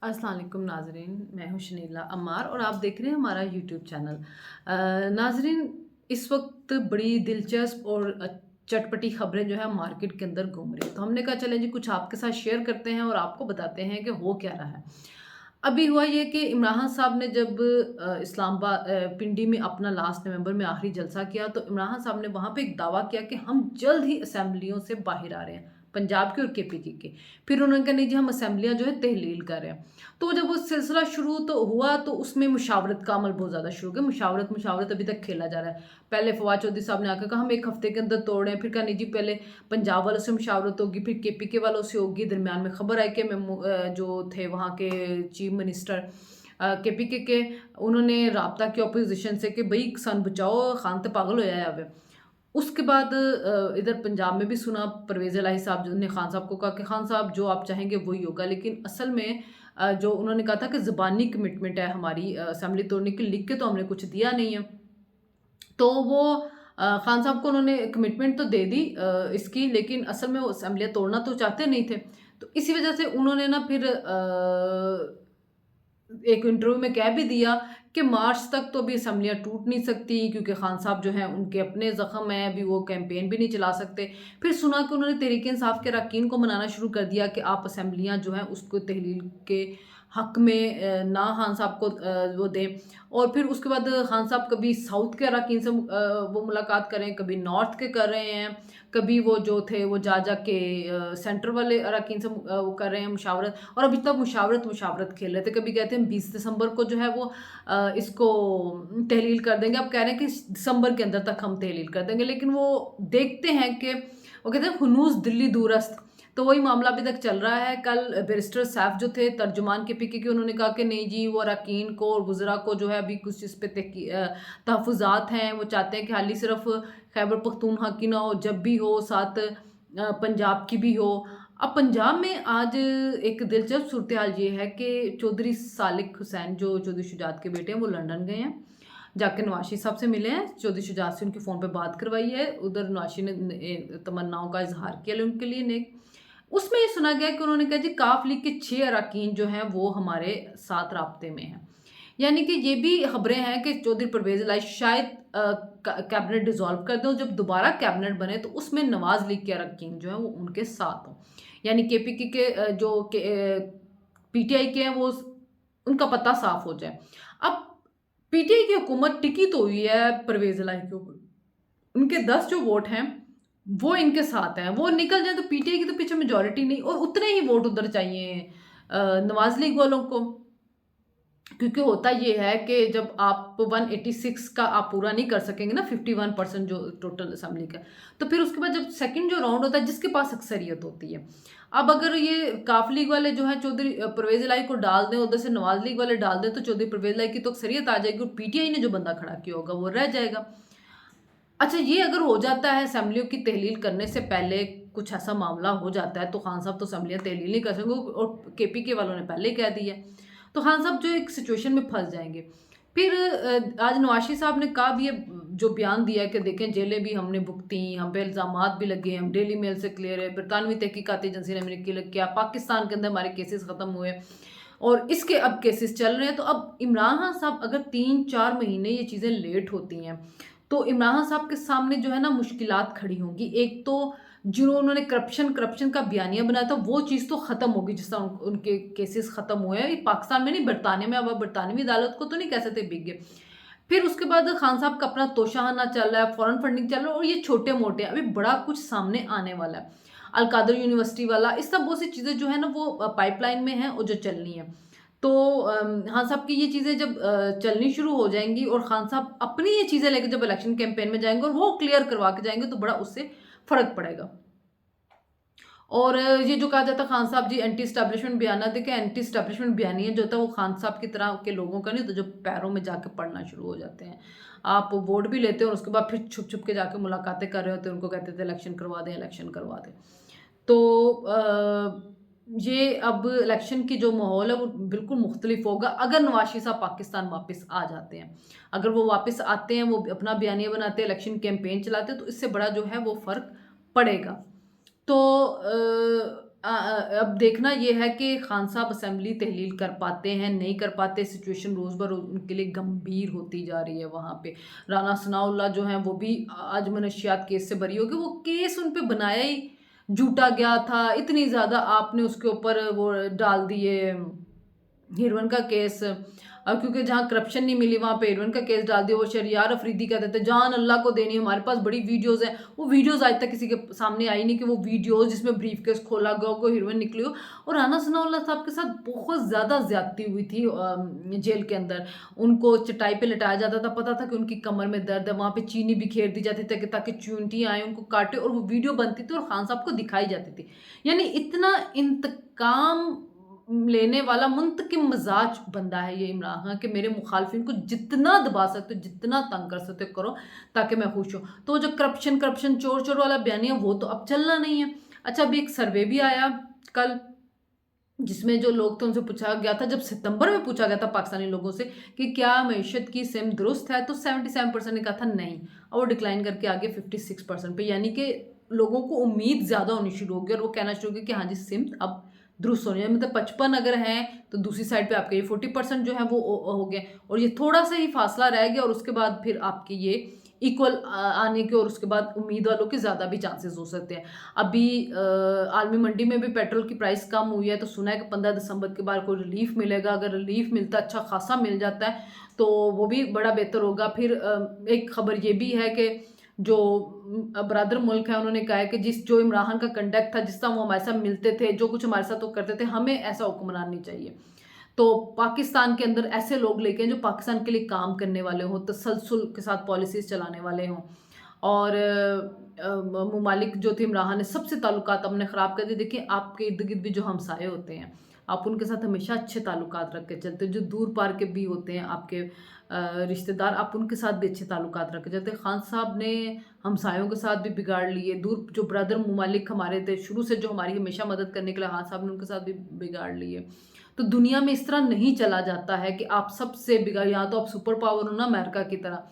अस्सलाम वालेकुम नाज़रीन, मैं हूँ शनीला अम्मार और आप देख रहे हैं हमारा यूट्यूब चैनल। नाज़रीन, इस वक्त बड़ी दिलचस्प और चटपटी खबरें जो है मार्केट के अंदर घूम रही है, तो हमने कहा चलें जी कुछ आपके साथ शेयर करते हैं और आपको बताते हैं कि हो क्या रहा है। अभी हुआ ये कि इमरान खान साहब ने जब इस्लामाबाद पिंडी में अपना लास्ट नवंबर में आखिरी जलसा किया, तो इमरान खान साहब ने वहाँ पे एक दावा किया कि हम जल्द ही असेंबलियों से बाहर आ रहे हैं, पंजाब के और केपीके के। फिर उन्होंने कहा नहीं जी हम असेंबलियाँ जो है तहलील कर रहे हैं। तो जब वो सिलसिला शुरू तो हुआ तो उसमें मुशावरत का अमल बहुत ज़्यादा शुरू हो गया। मुशावरत मुशावरत अभी तक खेला जा रहा है। पहले फवाद चौधरी साहब ने आकर कहा हम 1 हफ्ते के अंदर तोड़ रहे हैं, फिर कहा नहीं जी पहले पंजाब वालों से मुशावरत होगी, फिर केपीके वालों से होगी। दरमियान में खबर आई कि जो थे वहाँ के चीफ मिनिस्टर केपीके के, उन्होंने राब्ता किया अपोजिशन से कि भई सन बचाओ, खान तो पागल होया है अब। उसके बाद इधर पंजाब में भी सुना परवेज़ इलाही साहब ने खान साहब को कहा कि खान साहब जो आप चाहेंगे वही होगा, लेकिन असल में जो उन्होंने कहा था कि ज़बानी कमिटमेंट है हमारी असेंबली तोड़ने की, लिख के तो हमने कुछ दिया नहीं है। तो वो खान साहब को उन्होंने कमिटमेंट तो दे दी इसकी, लेकिन असल में वो असेंबलियाँ तोड़ना तो चाहते नहीं थे। तो इसी वजह से उन्होंने ना फिर एक इंटरव्यू में कह भी दिया कि मार्च तक तो अभी असेंबलियाँ टूट नहीं सकती, क्योंकि खान साहब जो हैं उनके अपने ज़ख्म हैं, अभी वो कैंपेन भी नहीं चला सकते। फिर सुना कि उन्होंने तहरीक इंसाफ के अरकान को मनाना शुरू कर दिया कि आप असेंबलियाँ जो हैं उसको तहलील के हक में ना खान साहब को वो दें। और फिर उसके बाद खान साहब कभी साउथ के अरकान से वो मुलाकात कर रहे हैं, कभी नॉर्थ के कर रहे हैं, कभी वो जो थे वो जा के सेंटर वाले अरकान से वो कर रहे हैं मुशावरत, और अभी तक मुशावरत मुशावरत खेल रहे थे। कभी कहते हैं 20 दिसंबर को जो है वो इसको तहलील कर देंगे, अब कह रहे हैं कि दिसंबर के अंदर तक हम तहलील कर देंगे, लेकिन वो देखते हैं कि वो कहते हैं हुनूस दिल्ली दूरस्त। तो वही मामला अभी तक चल रहा है। कल बैरिस्टर सैफ जो थे तर्जुमान के पीके के, उन्होंने कहा कि नहीं जी वो अरकान को और वज़रा को जो है अभी कुछ इस पे तहफ़्फ़ुज़ात हैं, वो चाहते हैं कि हाली सिर्फ खैबर पख्तूनख्वा की ना हो, जब भी हो साथ पंजाब की भी हो। अब पंजाब में आज एक दिलचस्प सूरत-ए-हाल ये है कि चौधरी सालिक हुसैन जो चौधरी शुजात के बेटे हैं, वो लंदन गए हैं। जाके नवाज़ शरीफ साहब से मिले हैं, चौधरी शुजात से उनकी फ़ोन पे बात करवाई है। उधर नवाज़ शरीफ ने तमन्नाओं का इज़हार किया उनके लिए नेक। उसमें ये सुना गया कि उन्होंने कहा जी काफ लीग के 6 अरकान जो हैं वो हमारे साथ राब्ते में हैं। यानी कि ये भी खबरें हैं कि चौधरी परवेज़ इलाही शायद कैबिनेट डिसॉल्व कर दें और जब दोबारा कैबिनेट बने तो उसमें नवाज़ लीग के अरकान जो हैं वो उनके साथ हों। यानी केपीके के पीटीआई के हैं वो उनका पता साफ हो जाए। अब पीटीआई की हुकूमत टिकी तो हुई है परवेज़ इलाही के ऊपर। उनके 10 जो वोट हैं, वो इनके साथ हैं। वो निकल जाएँ तो पीटीआई की तो पीछे मेजॉरिटी नहीं और उतने ही वोट उधर चाहिए नवाज़ लीग वालों को। क्योंकि होता ये है कि जब आप 186 का आप पूरा नहीं कर सकेंगे ना 51% जो टोटल असेंबली का, तो फिर उसके बाद जब सेकंड जो राउंड होता है जिसके पास अक्सरियत होती है। अब अगर ये काफ लीग वाले जो हैं चौधरी परवेज़ इलाही को डाल दें, उधर से नवाज़ लीग वाले डाल दें, तो चौधरी परवेज़ इलाही की तो अक्सरियत आ जाएगी और पीटीआई ने जो बंदा खड़ा किया होगा वो रह जाएगा। अच्छा, ये अगर हो जाता है असेंबलियों की तहलील करने से पहले कुछ ऐसा मामला हो जाता है, तो खान साहब तो असेंबलियाँ तहलील नहीं कर सकेंगे और केपीके वालों ने पहले ही कह दिया। तो खान साहब जो एक सिचुएशन में फँस जाएँगे। फिर आज नवाज़ शरीफ साहब ने कहा भी है, जो बयान दिया है कि देखें जेलें भी हमने भुगती, हम पे इल्ज़ामात भी लगे, हम डेली मेल से क्लियर है, बरतानवी तहकीकाती एजेंसी ने हमने क्लियर किया, पाकिस्तान के अंदर हमारे केसेस ख़त्म हुए और इसके अब केसेस चल रहे हैं। तो अब इमरान खान साहब अगर 3-4 महीने ये चीज़ें लेट होती हैं, तो इमरान खान साहब के सामने जो है ना मुश्किलात खड़ी होंगी। एक तो जो उन्होंने करप्शन का बयानिया बनाया था वो चीज़ तो ख़त्म होगी, जिस तरह उनके केसेस ख़त्म हुए हैं। ये पाकिस्तान में नहीं, बरतानिया में, अब बरतानवी अदालत को तो नहीं कह सकते बिक गए। फिर उसके बाद खान साहब का अपना तोशाखाना चल रहा है, फॉरेन फंडिंग चल रहा है और ये छोटे-मोटे अभी बड़ा कुछ सामने आने वाला है। अल-कादर यूनिवर्सिटी वाला, इस सब बहुत सी चीज़ें जो है ना वो पाइपलाइन में हैं और जो चलनी है। तो खान साहब की ये चीज़ें जब चलनी शुरू हो जाएँगी और खान साहब अपनी ये चीज़ें लेके जब इलेक्शन कैंपेन में जाएँगे और वो क्लियर करवा के जाएँगे तो बड़ा उससे फ़र्क पड़ेगा। और ये जो कहा जाता है खान साहब जी एंटी एस्टेब्लिशमेंट बयाना देके, एंटी एस्टेब्लिशमेंट बयानिया जो होता है वो खान साहब की तरह के लोगों का नहीं होता, जो पैरों में जाके पढ़ना शुरू हो जाते हैं। आप वोट भी लेते हो और उसके बाद फिर छुप-छुप के जाके मुलाकातें कर रहे होते हैं, उनको कहते थे इलेक्शन करवा दें, इलेक्शन करवा दें। तो ये अब इलेक्शन की जो माहौल है वो बिल्कुल मुख्तलिफ होगा अगर नवाज़ शरीफ साहब पाकिस्तान वापस आ जाते हैं। अगर वो वापस आते हैं, वो अपना बयानिया बनाते हैं, इलेक्शन कैंपेन चलाते हैं, तो इससे बड़ा जो है वो फ़र्क पड़ेगा। तो अब देखना ये है कि खान साहब असेंबली तहलील कर पाते हैं, नहीं कर पाते। सिचुएशन रोज़ ब रोज़ उनके लिए गंभीर होती जा रही है वहाँ पे। राना सनाउल्लाह जो हैं वो भी आज मनशियात केस से बरी हो गए। वो केस उन पे बनाया ही झूठा गया था। इतनी ज़्यादा आपने उसके ऊपर वो डाल दिए हेरोइन का केस। अब क्योंकि जहाँ करप्शन नहीं मिली वहाँ पे हेरोइन का केस डाल दिया। वो शहरियार अफरीदी कहते थे जान अल्लाह को देनी। हमारे पास बड़ी वीडियोस हैं, वो वीडियोस आज तक किसी के सामने आई नहीं कि वो वीडियोस जिसमें ब्रीफ केस खोला गया को हेरोइन निकली हो। और राना सनाउल्लाह साहब के साथ बहुत ज़्यादा ज्यादती हुई थी जेल के अंदर। उनको चटाई पे लिटाया जाता था, पता था कि उनकी कमर में दर्द है, वहाँ पे चीनी बिखेर दी जाती थी ताकि चूंटी आए उनको काटे, और वो वीडियो बनती थी और खान साहब को दिखाई जाती थी। यानी इतना इंतकाम लेने वाला मुंतकिम मिजाज बंदा है ये इमरान खान, कि मेरे मुखालफिन को जितना दबा सकते हो, जितना तंग कर सकते हो करो ताकि मैं खुश हूँ। तो जो करप्शन करप्शन चोर चोर वाला बयानी है वो तो अब चलना नहीं है। अच्छा, अभी एक सर्वे भी आया कल, जिसमें जो लोग थे उनसे पूछा गया था, जब सितंबर में पूछा गया था पाकिस्तानी लोगों से कि क्या मईशत की सिम दुरुस्त है, तो 77% ने कहा था नहीं, और वो डिक्लाइन करके आगे 56% पे। यानी कि लोगों को उम्मीद ज़्यादा होनी शुरू हो गई और वो कहना शुरू हो गया कि हाँ जी सिम अब दुरुस्त होनी है। मतलब 55 अगर है तो दूसरी साइड पे आपके ये 40% जो है वो हो गए, और ये थोड़ा सा ही फासला रह गया, और उसके बाद फिर आपके ये इक्वल आने के, और उसके बाद उम्मीद वालों के ज़्यादा भी चांसेस हो सकते हैं। अभी आलमी मंडी में भी पेट्रोल की प्राइस कम हुई है, तो सुना है कि 15 दिसंबर के बाद कोई रिलीफ मिलेगा। अगर रिलीफ मिलता अच्छा खासा मिल जाता है तो वो भी बड़ा बेहतर होगा। फिर एक खबर ये भी है कि जो ब्रदर मुल्क है उन्होंने कहा है कि जो इमरान खान का कंडक्ट था, जिस तरह वो हमारे साथ मिलते थे, जो कुछ हमारे साथ वो करते थे, हमें ऐसा हुक्मरान नहीं चाहिए। तो पाकिस्तान के अंदर ऐसे लोग लेके हैं जो पाकिस्तान के लिए काम करने वाले हों, तसलसल के साथ पॉलिसीज चलाने वाले हों। और ममालिक जो थे इमरान ने सबसे ताल्लुकात अपने ख़राब कर दिए। देखिए आपके इर्द गिर्द भी जो हमसाए होते हैं, आप उनके साथ हमेशा अच्छे ताल्लुकात रख के चलते हैं। जो दूर पार के भी होते हैं आपके रिश्तेदार, आप उनके साथ भी अच्छे ताल्लुकात रख के चलते हैं। खान साहब ने हमसायों के साथ भी बिगाड़ लिए। दूर जो ब्रदर ममालिक हमारे थे शुरू से, जो हमारी हमेशा मदद करने के लिए, खान साहब ने उनके साथ भी बिगाड़ लिए। तो दुनिया में इस तरह नहीं चला जाता है कि आप सबसे बिगाड़, या तो आप सुपर पावर हो ना अमेरिका की तरह,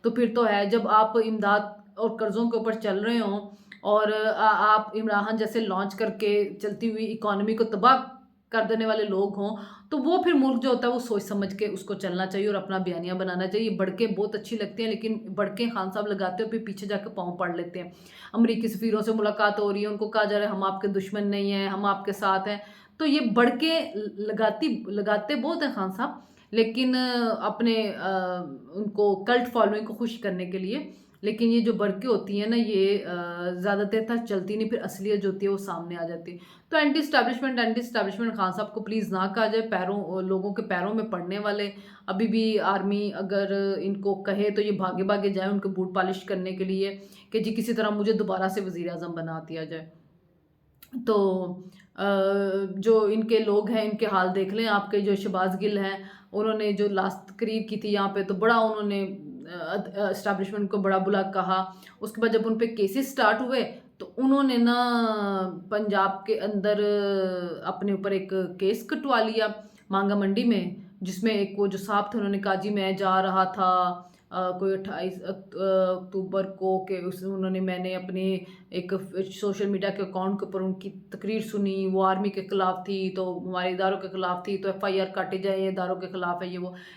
तो फिर तो है। जब आप इमदाद और कर्ज़ों के ऊपर चल रहे हों और आप इमरान खान जैसे लॉन्च करके चलती हुई इकॉनमी को तबाह कर देने वाले लोग हों, तो वो फिर मुल्क जो होता है वो सोच समझ के उसको चलना चाहिए और अपना बयानिया बनाना चाहिए। बढ़के बहुत अच्छी लगती हैं, लेकिन बढ़के खान साहब लगाते हो फिर पीछे जाकर पाँव पड़ लेते हैं। अमरीकी सफ़ीरों से मुलाकात हो रही है, उनको कहा जा रहा है हम आपके दुश्मन नहीं हैं, हम आपके साथ हैं। तो ये बढ़के लगाते बहुत हैं खान साहब, लेकिन अपने उनको कल्ट फॉलोइंग को खुश करने के लिए। लेकिन ये जो बरक़ें होती हैं ना, ये ज़्यादा देर तक चलती नहीं, फिर असलियत जो होती है वो सामने आ जाती है। तो एंटी एस्टैब्लिशमेंट खान साहब को प्लीज़ ना कहा जाए, लोगों के पैरों में पड़ने वाले। अभी भी आर्मी अगर इनको कहे तो ये भागे भागे जाए उनके बूट पॉलिश करने के लिए कि जी किसी तरह मुझे दोबारा से वज़ीर आज़म बना दिया जाए। तो जो इनके लोग हैं इनके हाल देख लें। आपके जो शहबाज गिल हैं, उन्होंने जो लास्ट तकरीर की थी यहाँ पे, तो बड़ा उन्होंने एस्टैब्लिशमेंट को बड़ा बुरा कहा। उसके बाद जब उन पे केसेस स्टार्ट हुए तो उन्होंने ना पंजाब के अंदर अपने ऊपर एक केस कटवा लिया मांगा मंडी में, जिसमें एक वो जो साहब थे उन्होंने कहा जी मैं जा रहा था कोई 28 अक्टूबर को, के उस उन्होंने मैंने अपने एक सोशल मीडिया के अकाउंट के ऊपर उनकी तकरीर सुनी, वो आर्मी के ख़िलाफ़ थी, तो हमारे इदारों के ख़िलाफ़ थी, तो एफआईआर काटे जाए, ये इदारों के ख़िलाफ़ है,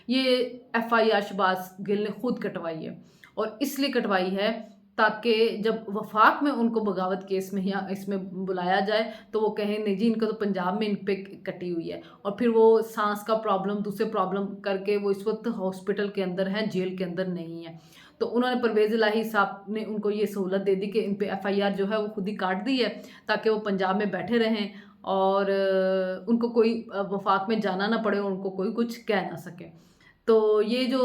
ये एफआईआर शहबाज गिल ने खुद कटवाई है। और इसलिए कटवाई है ताकि जब वफाक में उनको बगावत केस में या इसमें बुलाया जाए तो वो कहें नहीं जी इनका तो पंजाब में इन पे कटी हुई है। और फिर वो सांस का प्रॉब्लम, दूसरे प्रॉब्लम करके वो इस वक्त हॉस्पिटल के अंदर हैं, जेल के अंदर नहीं है। तो उन्होंने परवेज़ इलाही साहब ने उनको ये सहूलत दे दी कि इन पे एफआईआर जो है वो खुद ही काट दी है ताकि वो पंजाब में बैठे रहें और उनको कोई वफाक में जाना ना पड़े, उनको कोई कुछ कह ना सके। तो ये जो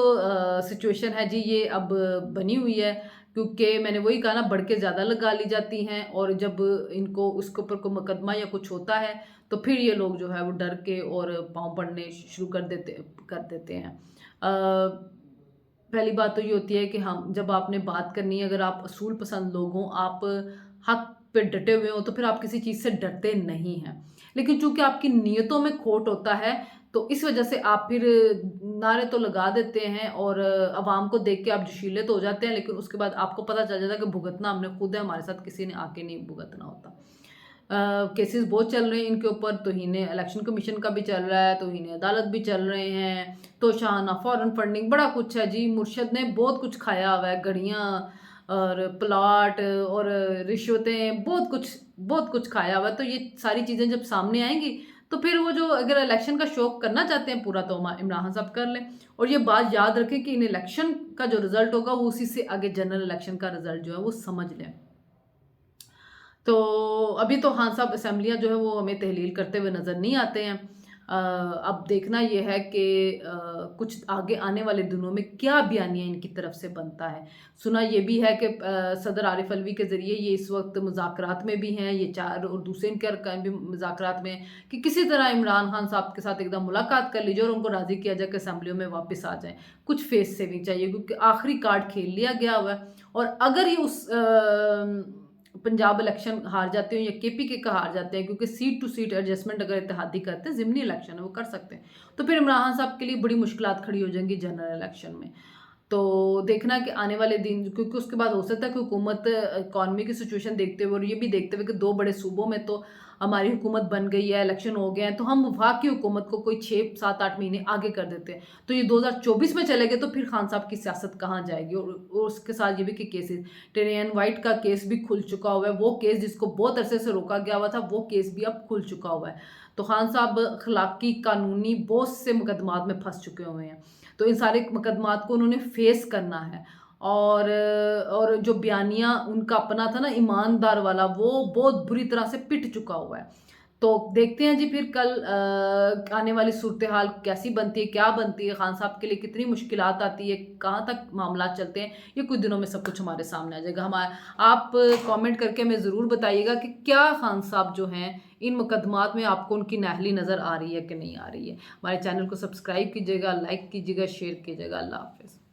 सिचुएशन है जी, ये अब बनी हुई है, क्योंकि मैंने वही कहा ना, बढ़ के ज़्यादा लगा ली जाती हैं, और जब इनको उसके ऊपर कोई मुकदमा या कुछ होता है तो फिर ये लोग जो है वो डर के और पाँव पड़ने शुरू कर देते हैं। पहली बात तो ये होती है कि हम जब आपने बात करनी है, अगर आप असूल पसंद लोग हों, आप हक पे डटे हुए हो, तो फिर आप किसी चीज़ से डरते नहीं हैं। लेकिन चूंकि आपकी नीयतों में खोट होता है तो इस वजह से आप फिर नारे तो लगा देते हैं और अवाम को देख के आप जोशीले तो हो जाते हैं, लेकिन उसके बाद आपको पता चल जाता है कि भुगतना हमने खुद है, हमारे साथ किसी ने आके नहीं भुगतना होता। केसेस बहुत चल रहे हैं इनके ऊपर, तौहीन इलेक्शन कमीशन का भी चल रहा है, तौहीन अदालत भी चल रहे हैं, तोशाना, फॉरेन फंडिंग, बड़ा कुछ है जी। मुर्शद ने बहुत कुछ खाया हुआ है, गड़ियाँ और प्लाट और रिश्वतें, बहुत कुछ खाया हुआ है। तो ये सारी चीज़ें जब सामने आएंगी तो फिर वो जो अगर इलेक्शन का शौक करना चाहते हैं पूरा, तो इमरान खान साहब कर लें। और ये बात याद रखें कि इन इलेक्शन का जो रिजल्ट होगा वो उसी से आगे जनरल इलेक्शन का रिजल्ट जो है वो समझ लें। तो अभी तो खान साहब असेंबलियाँ जो है वो हमें तहलील करते हुए नज़र नहीं आते हैं। अब देखना ये है कि कुछ आगे आने वाले दिनों में क्या बयानिया इनकी तरफ से बनता है। सुना ये भी है कि सदर आरिफ अलवी के ज़रिए ये इस वक्त मुज़ाकरात में भी हैं, ये चार और दूसरे इनके अरकान भी मुज़ाकरात में हैं कि किसी तरह इमरान खान साहब के साथ एकदम मुलाकात कर लीजिए और उनको राज़ी किया जाए कि असेंबलियों में वापस आ जाएँ। कुछ फेस सेविंग चाहिए क्योंकि आखिरी कार्ड खेल लिया गया हुआ है। और अगर ये उस पंजाब इलेक्शन हार जाते हो या केपीके का हार जाते हैं, क्योंकि सीट टू सीट एडजस्टमेंट अगर इत्तेहादी करते हैं, ज़िमनी इलेक्शन है वो कर सकते हैं, तो फिर इमरान खान साहब के लिए बड़ी मुश्किलात खड़ी हो जाएंगी जनरल इलेक्शन में। तो देखना कि आने वाले दिन, क्योंकि उसके बाद हो सकता है कि हुकूमत इकॉनमी की सिचुएशन देखते हुए और ये भी देखते हुए कि दो बड़े सूबों में तो हमारी हुकूमत बन गई है, इलेक्शन हो गए हैं, तो हम वफाक की हुकूमत को कोई 6-7-8 महीने आगे कर देते हैं। तो ये 2024 में चले गए तो फिर खान साहब की सियासत कहाँ जाएगी। और उसके साथ ये भी कि केसेस, टेनियन वाइट का केस भी खुल चुका हुआ है, वो केस जिसको बहुत अरसे से रोका गया हुआ था वो केस भी अब खुल चुका हुआ है। तो खान साहब अखलाकी कानूनी बहुत से मुकदमात में फंस चुके हुए हैं। तो इन सारे मुकदमात को उन्होंने फेस करना है। और जो बयानिया उनका अपना था ना ईमानदार वाला, वो बहुत बुरी तरह से पिट चुका हुआ है। तो देखते हैं जी फिर कल आने वाली सूरत हाल कैसी बनती है, क्या बनती है, खान साहब के लिए कितनी मुश्किलात आती है, कहाँ तक मामला चलते हैं, ये कुछ दिनों में सब कुछ हमारे सामने आ जाएगा। आप कमेंट करके हमें ज़रूर बताइएगा कि क्या खान साहब जो हैं इन मुकदमात में आपको उनकी नाअहली नज़र आ रही है कि नहीं आ रही है। हमारे चैनल को सब्सक्राइब कीजिएगा, लाइक कीजिएगा, शेयर कीजिएगा। अल्लाह हाफ़िज़।